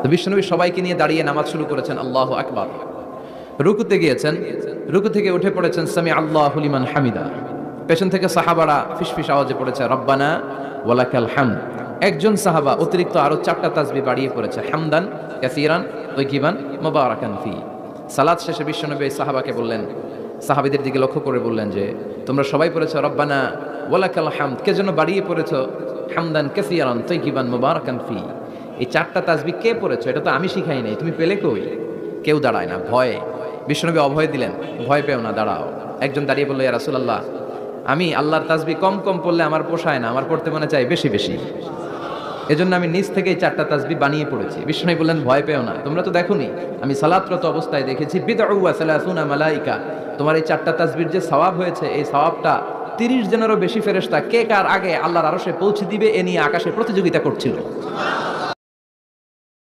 তো বিশ্বনবী সবাইকে নিয়ে দাঁড়িয়ে নামাজ শুরু করেছেন, আল্লাহু আকবার। রুকুতে গিয়েছেন, রুকু থেকে উঠে পড়েছেন সামি আল্লাহু লিমান হামিদা। পেছন থেকে সাহাবারা ফিসফিস আওয়াজে পড়েছে রব্বানা ওয়ালাকাল হামদ। একজন সাহাবা অতিরিক্ত আরো 4টা তাসবিহ বাড়িয়ে পড়েছে, হামদান কাসীরান তাইয়িবান মুবারাকান ফি। সালাত শেষে বিশ্বনবী এই সাহাবাকে বললেন, সাহাবীদের দিকে লক্ষ্য করে বললেন যে তোমরা সবাই পড়েছো রব্বানা ওয়ালাকাল হামদ, কে যেন বাড়িয়ে পড়েছো হামদান কাসীরান তাইয়িবান মুবারাকান ফি। এই 4টা তাসবিহ কে পড়েছো? এটা তো আমি শিখাই নাই, তুমি পেলে কই? কেউ দাঁড়ায় না, ভয়ে। বিশ্বনবী অভয় দিলেন, ভয় পেও না, দাঁড়াও। একজন দাঁড়িয়ে বলল, ইয়া রাসূলুল্লাহ, আমি আল্লাহর তাসবিহ কম কম পড়লে আমার পোষায় না, আমার পড়তে মনে চাই বেশি বেশি, এজন্য আমি নিজ থেকেই 4টা তাসবিহ বানিয়ে পড়েছি। বিষ্ণু বললেন, ভয় পেও না, তোমরা তো দেখোনি আমি সালাতরত অবস্থায় দেখেছি বিদউ ওয়া সালাসুনা মালাইকা, তোমার এই 4টা তাসবিহর যে সওয়াব হয়েছে এই সওয়াবটা 30 জনেরও বেশি ফেরেশতা কে কার আগে আল্লাহর আরশে পৌঁছে দিবে এ নিয়ে আকাশে প্রতিযোগিতা করছিল।